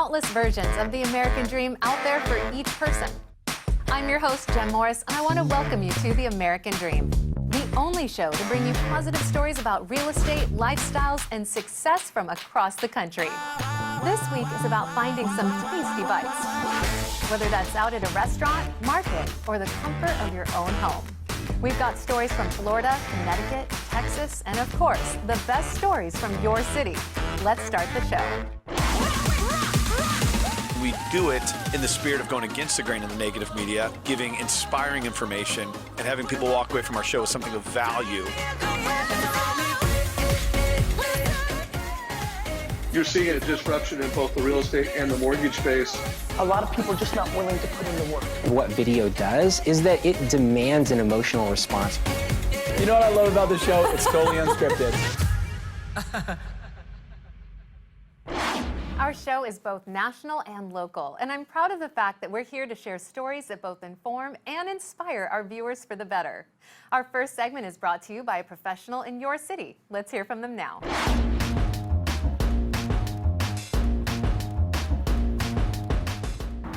countless versions of the American dream out there for each person. I'm your host, Jenn Morris, and I want to welcome you to the American Dream, the only show to bring you positive stories about real estate, lifestyles, and success from across the country. This week is about finding some tasty bites, whether that's out at a restaurant, market, or the comfort of your own home. We've got stories from Florida, Connecticut, Texas, and of course, the best stories from your city. Let's start the show. We do it in the spirit of going against the grain of the negative media, giving inspiring information, and having people walk away from our show with something of value. You're seeing a disruption in both the real estate and the mortgage space. A lot of people are just not willing to put in the work. What video does is that it demands an emotional response. You know what I love about the show? It's totally unscripted. Our show is both national and local, and I'm proud of the fact that we're here to share stories that both inform and inspire our viewers for the better. Our first segment is brought to you by a professional in your city. Let's hear from them now.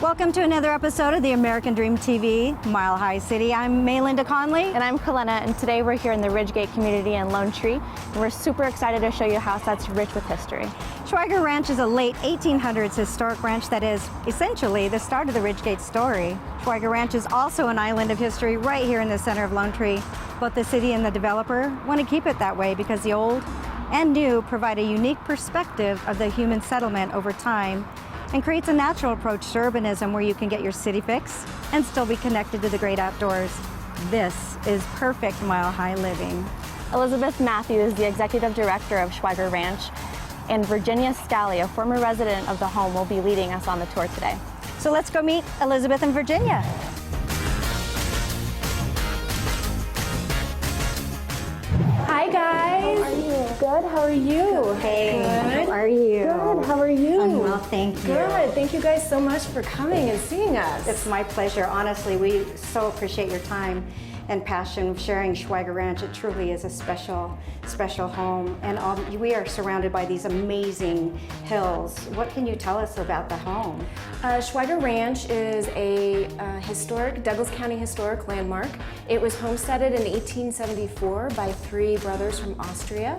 Welcome to another episode of the American Dream TV, Mile High City. I'm Malinda Conley. And I'm Gorena, and today we're here in the Ridgegate community in Lone Tree, and we're super excited to show you a house that's rich with history. Schweiger Ranch is a late 1800s historic ranch that is essentially the start of the Ridgegate story. Schweiger Ranch is also an island of history right here in the center of Lone Tree. Both the city and the developer want to keep it that way because the old and new provide a unique perspective of the human settlement over time and creates a natural approach to urbanism where you can get your city fix and still be connected to the great outdoors. This is perfect Mile High living. Elizabeth Matthews is the executive director of Schweiger Ranch, and Virginia Scally, a former resident of the home, will be leading us on the tour today. So let's go meet Elizabeth and Virginia. Hi guys. How are you? Good, how are you? Hey, Good. how are you? Good, how are you? I'm well, thank you. Good, thank you guys so much for coming and seeing us. It's my pleasure. Honestly, we so appreciate your time and passion sharing Schweiger Ranch. It truly is a special, special home. And we are surrounded by these amazing hills. What can you tell us about the home? Schweiger Ranch is a historic, Douglas County historic landmark. It was homesteaded in 1874 by three brothers from Austria.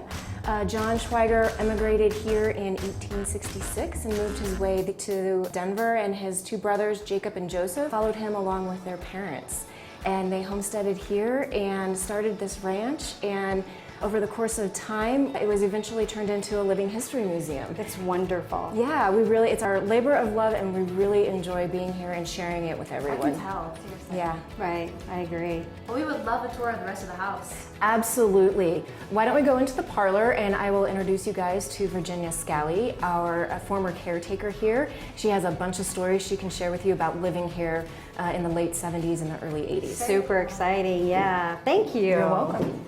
John Schweiger emigrated here in 1866 and moved his way to Denver, and his two brothers, Jacob and Joseph, followed him along with their parents. And they homesteaded here and started this ranch, and over the course of time, it was eventually turned into a living history museum. It's wonderful. Yeah, it's our labor of love, and we really enjoy being here and sharing it with everyone. I can tell, seriously. Yeah. Right, I agree. Well, we would love a tour of the rest of the house. Absolutely. Why don't we go into the parlor, and I will introduce you guys to Virginia Scally, our former caretaker here. She has a bunch of stories she can share with you about living here in the late 70s and the early 80s. Super exciting, yeah. Thank you. You're welcome.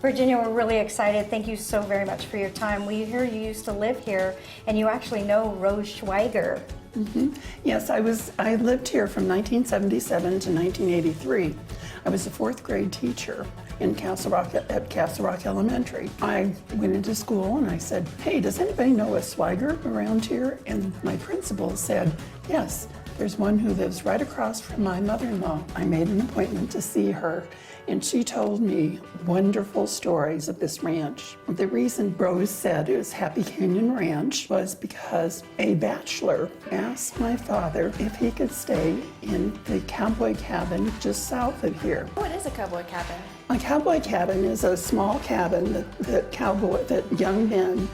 Virginia, we're really excited. Thank you so very much for your time. We hear you used to live here, and you actually know Rose Schweiger. Mm-hmm. Yes, I lived here from 1977 to 1983. I was a fourth grade teacher in Castle Rock at Castle Rock Elementary. I went into school and I said, hey, does anybody know a Schweiger around here? And my principal said, yes, there's one who lives right across from my mother-in-law. I made an appointment to see her, and she told me wonderful stories of this ranch. The reason Rose said it was Happy Canyon Ranch was because a bachelor asked my father if he could stay in the cowboy cabin just south of here. What is a cowboy cabin? A cowboy cabin is a small cabin that young men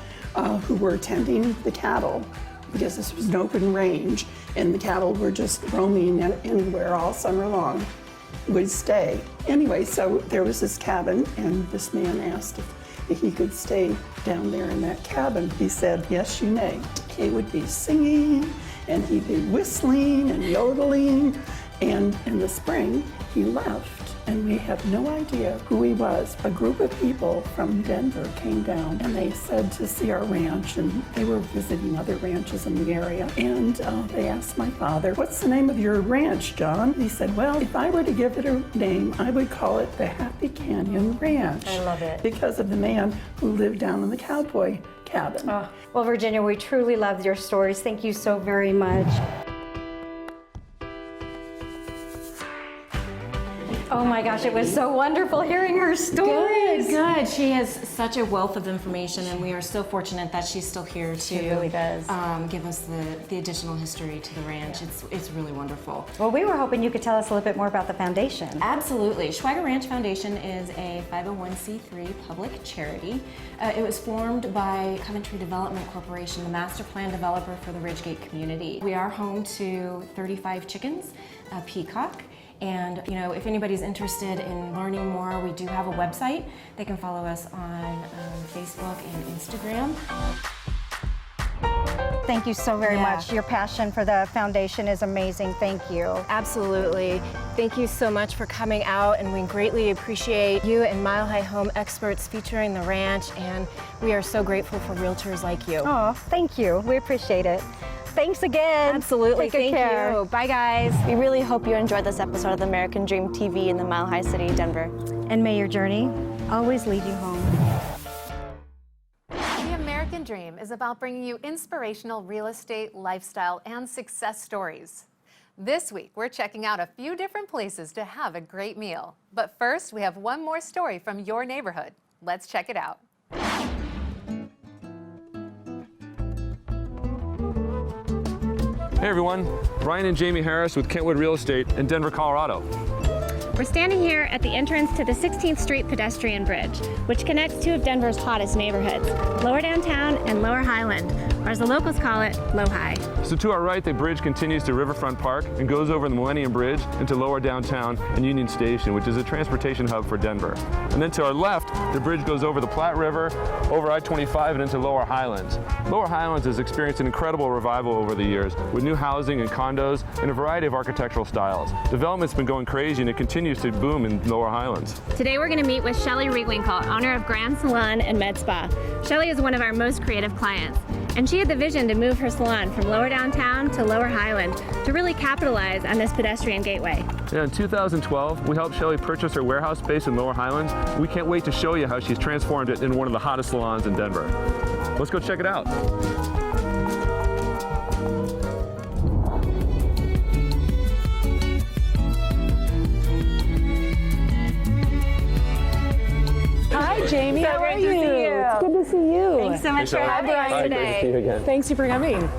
who were tending the cattle, because this was an open range and the cattle were just roaming anywhere all summer long, would stay. Anyway, so there was this cabin, and this man asked if he could stay down there in that cabin. He said, yes, you may. He would be singing, and he'd be whistling and yodeling, and in the spring, he left. and we had no idea who he was. A group of people from Denver came down, and they said to see our ranch, and they were visiting other ranches in the area. And they asked my father, "What's the name of your ranch, John?" He said, "Well, if I were to give it a name, I would call it the Happy Canyon Ranch." I love it. Because of the man who lived down in the cowboy cabin. Oh, well, Virginia, we truly love your stories. Thank you so very much. Oh my gosh, it was so wonderful hearing her stories. Good. She has such a wealth of information, and we are so fortunate that she's still here to She really does. Give us the additional history to the ranch. It's really wonderful. Well, we were hoping you could tell us a little bit more about the foundation. Absolutely. Schweiger Ranch Foundation is a 501c3 public charity. It was formed by Coventry Development Corporation, the master plan developer for the Ridgegate community. We are home to 35 chickens, a peacock, and if anybody's interested in learning more, we do have a website. They can follow us on Facebook and Instagram. Thank you so very much. Your passion for the foundation is amazing. Thank you. Absolutely. Thank you so much for coming out, and we greatly appreciate you and Mile High Home experts featuring the ranch, and we are so grateful for realtors like you. Oh, thank you. We appreciate it. Thanks again. Absolutely. Take good care. You. Bye, guys. We really hope you enjoyed this episode of the American Dream TV in the Mile High City, Denver. And may your journey always lead you home. The American Dream is about bringing you inspirational real estate, lifestyle, and success stories. This week, we're checking out a few different places to have a great meal. But first, we have one more story from your neighborhood. Let's check it out. Hey everyone, Ryan and Jamie Harris with Kentwood Real Estate in Denver, Colorado. We're standing here at the entrance to the 16th Street pedestrian bridge, which connects two of Denver's hottest neighborhoods, Lower Downtown and Lower Highland, or as the locals call it, Low-High. So to our right, the bridge continues to Riverfront Park and goes over the Millennium Bridge into Lower Downtown and Union Station, which is a transportation hub for Denver. And then to our left, the bridge goes over the Platte River, over I-25 and into Lower Highlands. Lower Highlands has experienced an incredible revival over the years with new housing and condos and a variety of architectural styles. Development's been going crazy and it continues to boom in Lower Highlands. Today we're going to meet with Shelly Riegwinkle, owner of Grand Salon and Med Spa. Shelly is one of our most creative clients, and she had the vision to move her salon from Lower Downtown to Lower Highland to really capitalize on this pedestrian gateway. Yeah, in 2012, we helped Shelly purchase her warehouse space in Lower Highlands. We can't wait to show you how she's transformed it into one of the hottest salons in Denver. Let's go check it out. Hi, Jamie. How are you? It's good to see you. Thanks so much for having us today. Great to see you again. Thanks for coming.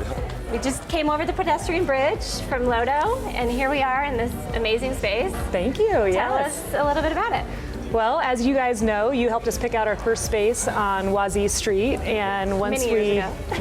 We just came over the pedestrian bridge from Lodo, and here we are in this amazing space. Thank you. Tell us a little bit about it. Well, as you guys know, you helped us pick out our first space on Wazee Street, and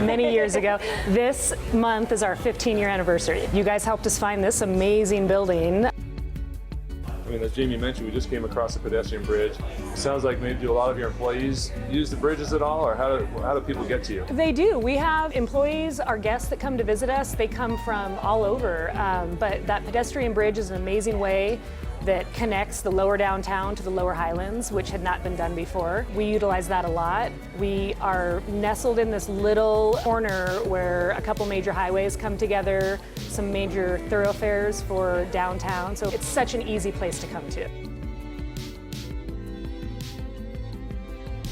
many years ago, this month is our 15-year anniversary. You guys helped us find this amazing building. I mean, as Jamie mentioned, we just came across the pedestrian bridge. It sounds like maybe do a lot of your employees use the bridges at all, or how do people get to you? They do. We have employees, our guests that come to visit us, they come from all over, but that pedestrian bridge is an amazing way that connects the Lower Downtown to the Lower Highlands, which had not been done before. We utilize that a lot. We are nestled in this little corner where a couple major highways come together, some major thoroughfares for downtown, so it's such an easy place to come to.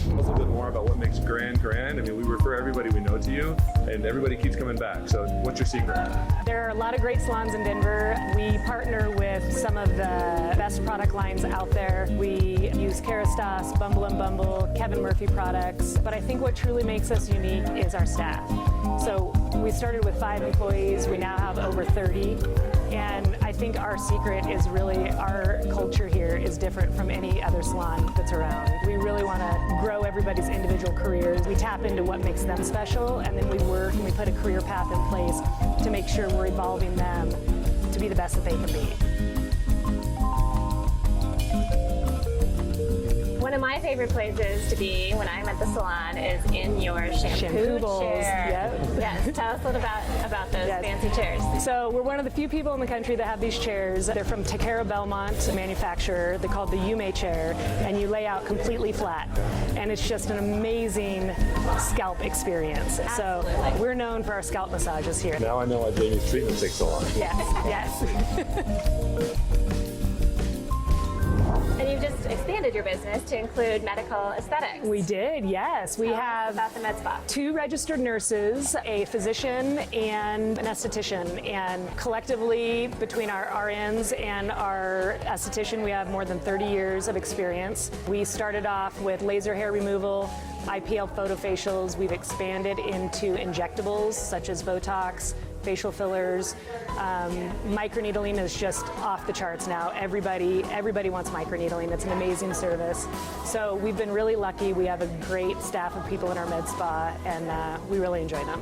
A little bit more about what makes Grand. I mean, we refer everybody we know to you, and everybody keeps coming back. So what's your secret? There are a lot of great salons in Denver. We partner with some of the best product lines out there. We use Kerastase, Bumble & Bumble, Kevin Murphy products. But I think what truly makes us unique is our staff. So we started with 5 employees. We now have over 30. And I think our secret is really our culture here is different from any other salon that's around. We really want to grow everybody's individual careers. We tap into what makes them special, and then we work and we put a career path in place to make sure we're evolving them to be the best that they can be. When One of my favorite places to be when I'm at the salon is in your shampoo bowls. chair. Yep. Yes, tell us a little about those fancy chairs. So we're one of the few people in the country that have these chairs. They're from Takara Belmont, a manufacturer. They're called the Yume chair, and you lay out completely flat. And it's just an amazing scalp experience. Absolutely. So we're known for our scalp massages here. Now I know why Jamie's treatment takes so long. Yes, yes. And you've just expanded your business to include medical aesthetics. We did, yes. We have about the med spa. 2 registered nurses, a physician, and an esthetician. And collectively, between our RNs and our esthetician, we have more than 30 years of experience. We started off with laser hair removal, IPL photofacials. We've expanded into injectables such as Botox, facial fillers. Microneedling is just off the charts now. Everybody wants microneedling. It's an amazing service. So we've been really lucky. We have a great staff of people in our med spa, and we really enjoy them.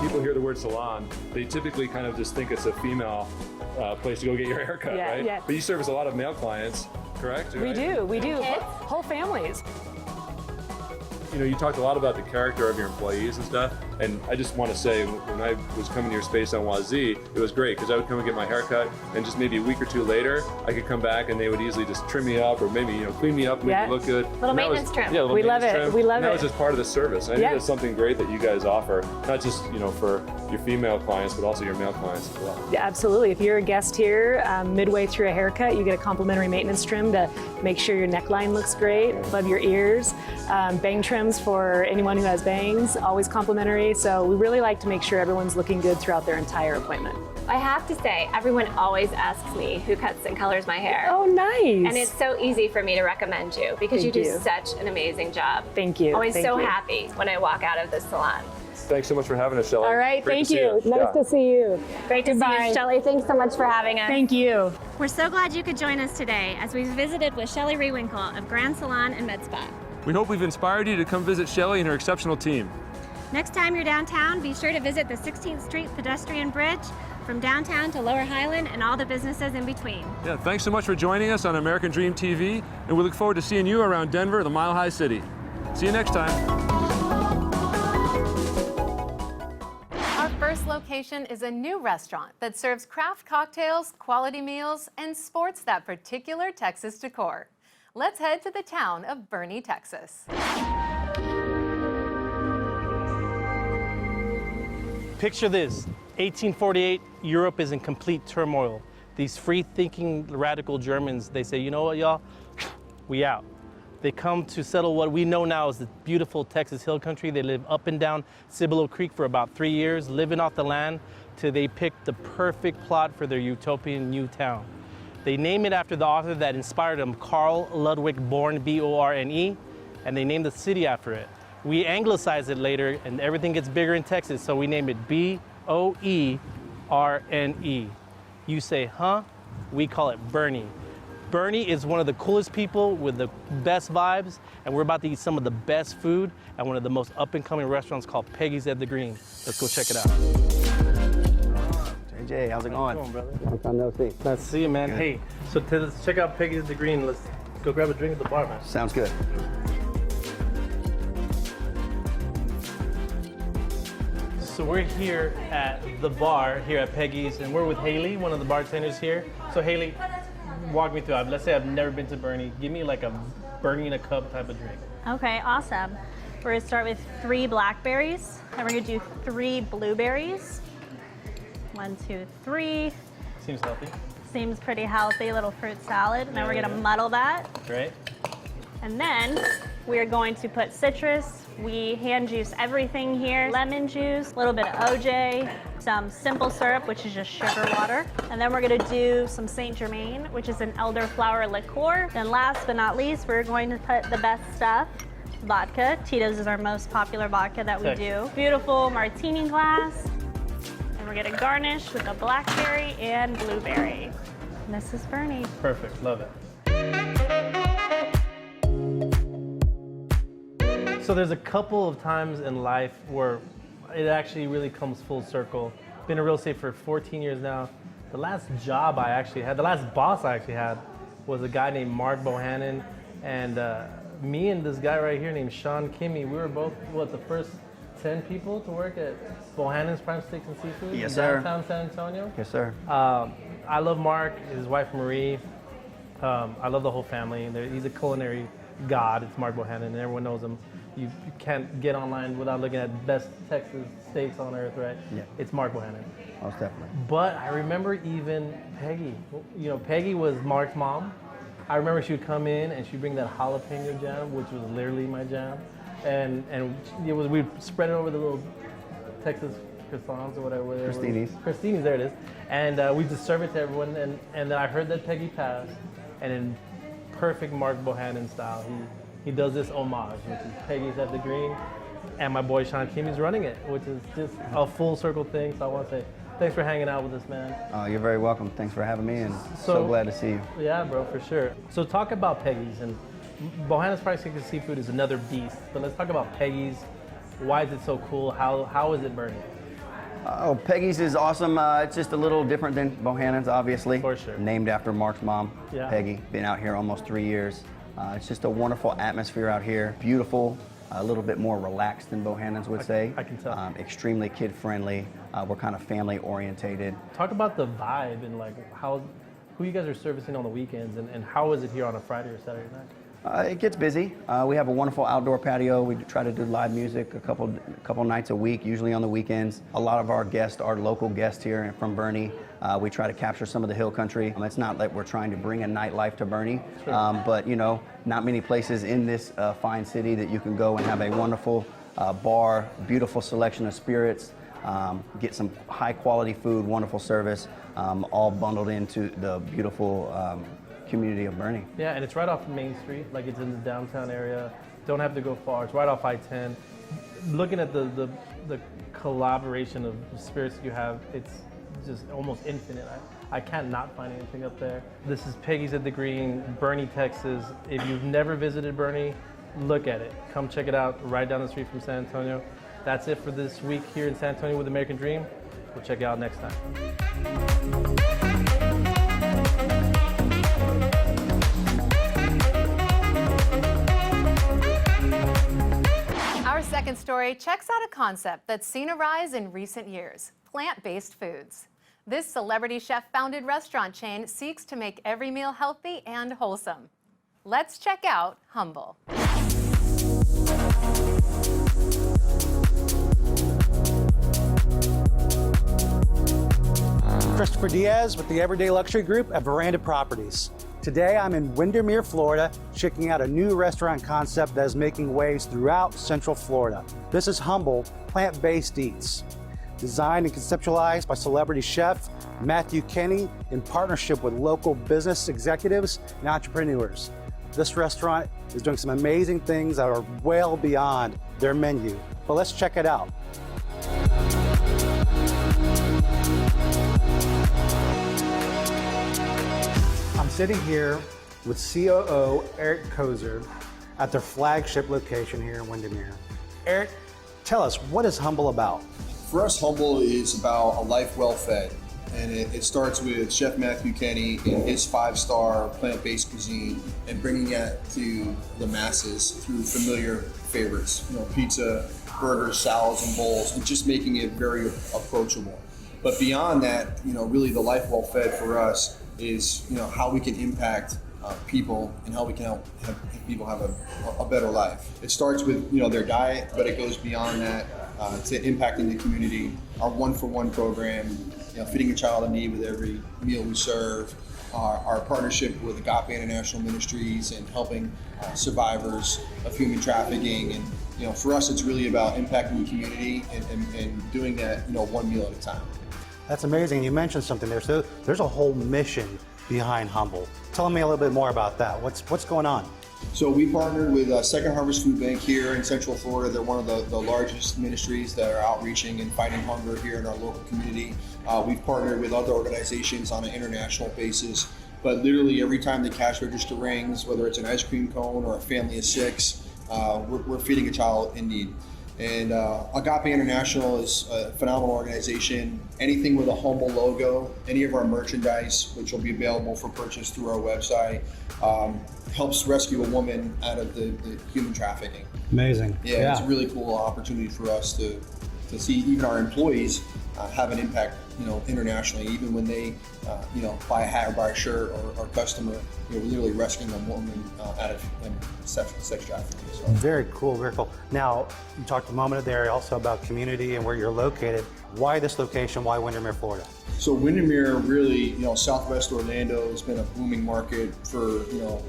People hear the word salon, they typically kind of just think it's a female place to go get your hair cut, right? Yeah. But you service a lot of male clients, correct? We do. Whole families. You know, you talked a lot about the character of your employees and stuff, and I just want to say, when I was coming to your space on Wazee, it was great, because I would come and get my hair cut, and just maybe a week or 2 later, I could come back and they would easily just trim me up, or maybe, you know, clean me up, make me look good. Little maintenance trim. Yeah, little We love maintenance it. trim. We love and that it. was just part of the service. I think that's something great that you guys offer, not just, you know, for your female clients, but also your male clients as well. Yeah, absolutely. If you're a guest here, midway through a haircut, you get a complimentary maintenance trim to make sure your neckline looks great, above your ears. Bang trims for anyone who has bangs, always complimentary. So we really like to make sure everyone's looking good throughout their entire appointment. I have to say, everyone always asks me who cuts and colors my hair. Oh, nice. And it's so easy for me to recommend you because you do such an amazing job. Thank you. Always Thank so you. happy when I walk out of the salon. Thanks so much for having us, Shelley. All right, Great thank to see you. Nice to see you. Great to see you, Shelley. Thanks so much for having us. Thank you. We're so glad you could join us today as we visited with Shelley Rewinkle of Grand Salon and Med Spa. We hope we've inspired you to come visit Shelley and her exceptional team. Next time you're downtown, be sure to visit the 16th Street pedestrian bridge from downtown to Lower Highland and all the businesses in between. Yeah, thanks so much for joining us on American Dream TV, and we look forward to seeing you around Denver, the Mile High City. See you next time. Our first location is a new restaurant that serves craft cocktails, quality meals, and sports that particular Texas decor. Let's head to the town of Boerne, Texas. Picture this, 1848, Europe is in complete turmoil. These free-thinking radical Germans, they say, you know what, y'all, we out. They come to settle what we know now as the beautiful Texas Hill Country. They live up and down Cibolo Creek for about 3 years, living off the land till they pick the perfect plot for their utopian new town. They name it after the author that inspired them, Carl Ludwig Born, B-O-R-N-E, and they named the city after it. We anglicize it later, and everything gets bigger in Texas, so we name it B-O-E-R-N-E. You say, huh? We call it Boerne. Boerne is one of the coolest people with the best vibes, and we're about to eat some of the best food at one of the most up-and-coming restaurants called Peggy's at the Green. Let's go check it out. JJ, how's it going? How's it going, brother? I'm from No See. Nice to see you, man. Good. Hey, so let's check out Peggy's at the Green. Let's go grab a drink at the bar, man. Sounds good. So we're here at the bar here at Peggy's, and we're with Haley, one of the bartenders here. So Haley, walk me through it. Let's say I've never been to Boerne. Give me like a Boerne in a cup type of drink. Okay, awesome. We're gonna start with 3 blackberries, and we're gonna do 3 blueberries. 1, 2, 3. Seems healthy. Seems pretty healthy, little fruit salad. Now we're gonna muddle that. Great. And then we're going to put citrus. We hand juice everything here. Lemon juice, a little bit of OJ, some simple syrup, which is just sugar water. And then we're gonna do some Saint Germain, which is an elderflower liqueur. Then last but not least, we're going to put the best stuff, vodka. Tito's is our most popular vodka that we do. Beautiful martini glass. And we're gonna garnish with a blackberry and blueberry. And this is Boerne. Perfect, love it. So there's a couple of times in life where it actually really comes full circle. Been in real estate for 14 years now. The last job I actually had, the last boss I actually had was a guy named Mark Bohannon. And me and this guy right here named Shaun, Kimmey, we were both, the first 10 people to work at Bohannon's Prime Steaks and Seafood in downtown San Antonio. Yes, sir. I love Mark, his wife Marie. I love the whole family. He's a culinary god. It's Mark Bohannon, and everyone knows him. You can't get online without looking at best Texas steaks on earth, right? Yeah. It's Mark Bohannon. Most definitely. But I remember even Peggy. You know, Peggy was Mark's mom. I remember she would come in and she'd bring that jalapeno jam, which was literally my jam. And we'd spread it over the little Texas croissants or whatever. Crostinis, there it is. And we'd just serve it to everyone. And then I heard that Peggy passed. And in perfect Mark Bohannon style, he does this homage, which is Peggy's at the green. And my boy Shaun Kimmey's running it, which is just a full circle thing. So I want to say, thanks for hanging out with us, man. You're very welcome. Thanks for having me, and so glad to see you. Yeah, bro, for sure. So talk about Peggy's, and Bohannon's Prime Steaks and Seafood is another beast. But let's talk about Peggy's. Why is it so cool? How is it burning? Oh, Peggy's is awesome. It's just a little different than Bohannon's, obviously. For sure. Named after Mark's mom, Yeah. Peggy. Been out here almost 3 years. It's just a wonderful atmosphere out here. Beautiful. A little bit more relaxed than Bohannon's would say. I can tell. Extremely kid-friendly. We're kind of family-orientated. Talk about the vibe and like who you guys are servicing on the weekends, and how is it here on a Friday or Saturday night? It gets busy. We have a wonderful outdoor patio. We try to do live music a couple nights a week, usually on the weekends. A lot of our guests are local guests here from Boerne. We try to capture some of the hill country. It's not like we're trying to bring a nightlife to Boerne, but you know, not many places in this fine city that you can go and have a wonderful bar, beautiful selection of spirits, get some high quality food, wonderful service, all bundled into the beautiful community of Boerne. Yeah, and it's right off Main Street, like it's in the downtown area. Don't have to go far. It's right off I-10. Looking at the collaboration of spirits you have, it's just almost infinite. I can't not find anything up there. This is Peggy's at the Green, Boerne, Texas. If you've never visited Boerne, look at it. Come check it out right down the street from San Antonio. That's it for this week here in San Antonio with American Dream. We'll check you out next time. Our second story checks out a concept that's seen a rise in recent years: plant-based foods. This celebrity chef-founded restaurant chain seeks to make every meal healthy and wholesome. Let's check out Humble. Christopher Diaz with the Everyday Luxury Group at Veranda Properties. Today I'm in Windermere, Florida, checking out a new restaurant concept that is making waves throughout Central Florida. This is Humble Plant-Based Eats. Designed and conceptualized by celebrity chef Matthew Kimmey in partnership with local business executives and entrepreneurs. This restaurant is doing some amazing things that are well beyond their menu. But let's check it out. I'm sitting here with COO Eric Koeser at their flagship location here in Windermere. Eric, tell us, what is Humble about? For us, Humble is about a life well fed. And it starts with Chef Matthew Kimmey and his 5-star plant-based cuisine and bringing that to the masses through familiar favorites, pizza, burgers, salads, and bowls, and just making it very approachable. But beyond that, really the life well fed for us is, how we can impact people and how we can help people have a better life. It starts with, their diet, but it goes beyond that to impacting the community. Our 1-for-1 program, feeding a child in need with every meal we serve, our partnership with Agape International Ministries and helping survivors of human trafficking. And for us, it's really about impacting the community and doing that, one meal at a time. That's amazing. You mentioned something there. So there's a whole mission behind Humble. Tell me a little bit more about that. What's going on? So we partnered with Second Harvest Food Bank here in Central Florida. They're one of the largest ministries that are outreaching and fighting hunger here in our local community. We've partnered with other organizations on an international basis, but literally every time the cash register rings, whether it's an ice cream cone or a family of 6, we're feeding a child in need. And Agape International is a phenomenal organization. Anything with a humble logo, any of our merchandise, which will be available for purchase through our website, helps rescue a woman out of the human trafficking. Amazing. Yeah, it's a really cool opportunity for us to see even our employees have an impact, internationally, even when they, buy a hat or buy a shirt, or customer, we're literally rescuing a woman out of sex trafficking. So. Very cool, very cool. Now, you talked a moment there also about community and where you're located. Why this location? Why Windermere, Florida? So Windermere, really, Southwest Orlando has been a booming market for,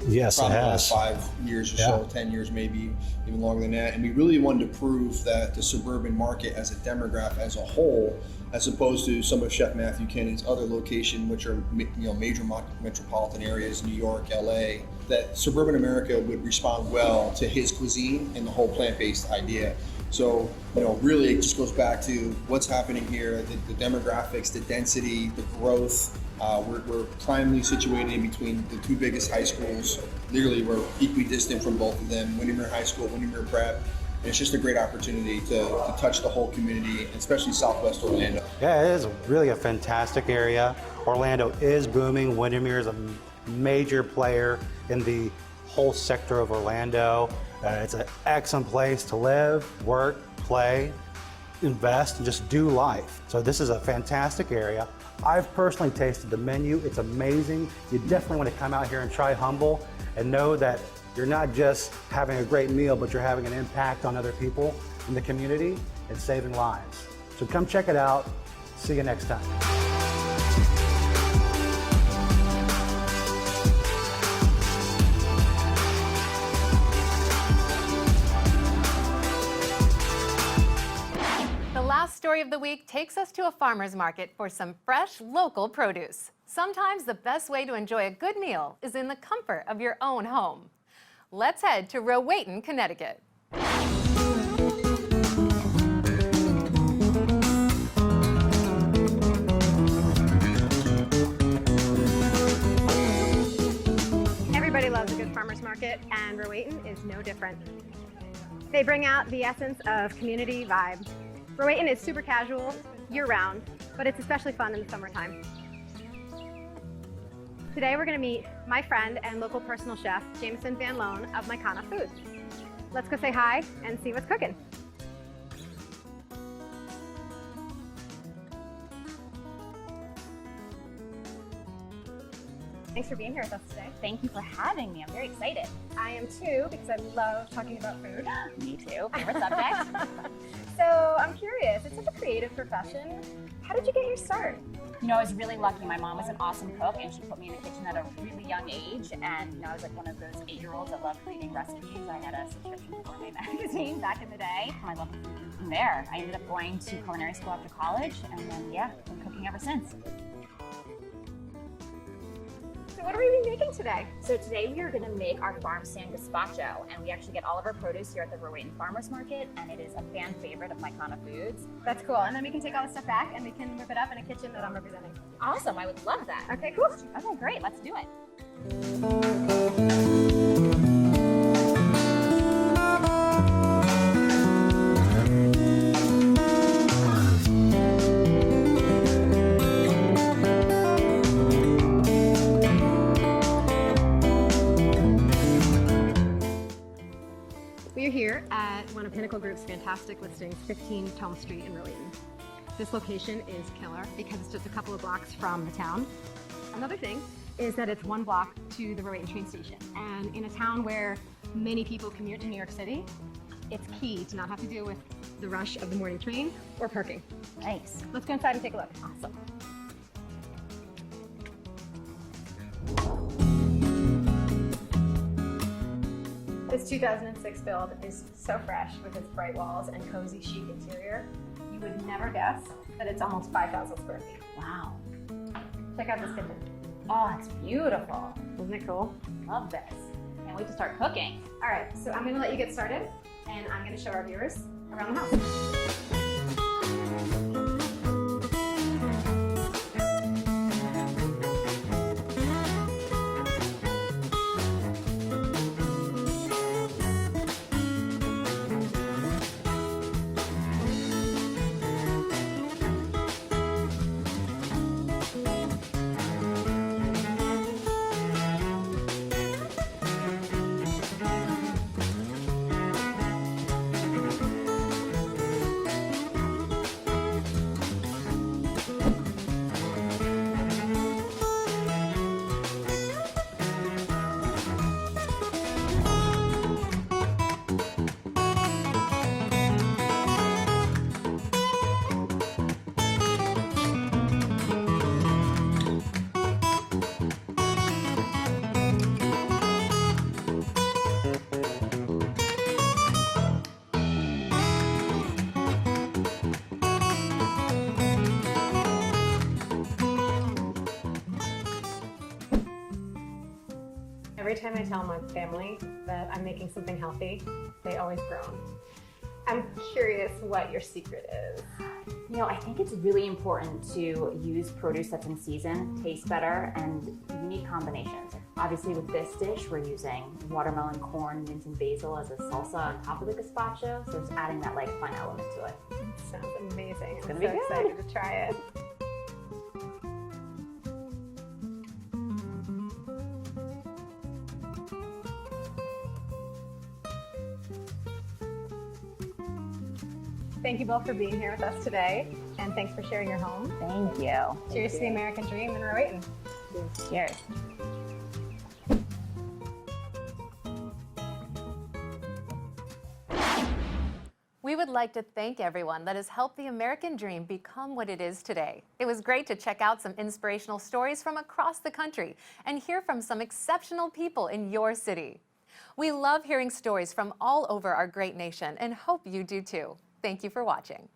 yes, probably it the has. last 5 years or so, 10 years, maybe even longer than that. And we really wanted to prove that the suburban market as a demographic as a whole, as opposed to some of Chef Matthew Kennedy's other locations, which are major metropolitan areas, New York, LA, that suburban America would respond well to his cuisine and the whole plant-based idea. So, really it just goes back to what's happening here, the demographics, the density, the growth. We're primarily situated in between the two biggest high schools. Literally, we're equidistant from both of them, Windermere High School, Windermere Prep. And it's just a great opportunity to touch the whole community, especially Southwest Orlando. Yeah, it is really a fantastic area. Orlando is booming. Windermere is a major player in the whole sector of Orlando. It's an excellent place to live, work, play, invest, and just do life. So this is a fantastic area. I've personally tasted the menu. It's amazing. You definitely want to come out here and try Humble and know that you're not just having a great meal, but you're having an impact on other people in the community and saving lives. So come check it out. See you next time. The last story of the week takes us to a farmer's market for some fresh, local produce. Sometimes the best way to enjoy a good meal is in the comfort of your own home. Let's head to Rowayton, Connecticut. Everybody loves a good farmer's market, and Rowayton is no different. They bring out the essence of community vibe. Rowayton is super casual, year-round, but it's especially fun in the summertime. Today we're going to meet my friend and local personal chef, Jamieson Van Loan of Mycana Foods. Let's go say hi and see what's cooking. Thanks for being here with us today. Thank you for having me. I'm very excited. I am too, because I love talking about food. Me too. Favorite subject. So I'm curious, it's such a creative profession. How did you get your start? I was really lucky. My mom was an awesome cook, and she put me in the kitchen at a really young age. And I was like one of those 8-year-olds that loved reading recipes. I had a subscription to Gourmet magazine back in the day. I loved food from there. I ended up going to culinary school after college, and then been cooking ever since. So what are we making today? So today we are going to make our farm stand gazpacho, and we actually get all of our produce here at the Rowayton Farmers Market, and it is a fan favorite of Mycana Foods. That's cool, and then we can take all this stuff back and we can whip it up in a kitchen that I'm representing. Awesome, I would love that. Okay, cool. Okay, great, let's do it. We are here at one of Pinnacle Group's fantastic listings, 15 Tome Street in Rowayton. This location is killer because it's just a couple of blocks from the town. Another thing is that it's 1 block to the Rowayton train station. And in a town where many people commute to New York City, it's key to not have to deal with the rush of the morning train or parking. Nice. Let's go inside and take a look. Awesome. This 2006 build is so fresh with its bright walls and cozy chic interior. You would never guess that it's almost 5,000 square feet. Wow. Check out this kitchen. Oh, it's beautiful. Isn't it cool? Love this. Can't wait to start cooking. All right, so I'm gonna let you get started, and I'm gonna show our viewers around the house. every time I tell my family that I'm making something healthy, they always groan. I'm curious what your secret is. You know, I think it's really important to use produce that's in season, tastes better, and unique combinations. Obviously with this dish, we're using watermelon, corn, mint, and basil as a salsa on top of the gazpacho, so just adding that like fun element to it. Sounds amazing. It's gonna I'm be so good. excited to try it. Thank you both for being here with us today, and thanks for sharing your home. Thank you. Cheers to the American dream, and we're waiting. Cheers. We would like to thank everyone that has helped the American dream become what it is today. It was great to check out some inspirational stories from across the country and hear from some exceptional people in your city. We love hearing stories from all over our great nation and hope you do too. Thank you for watching.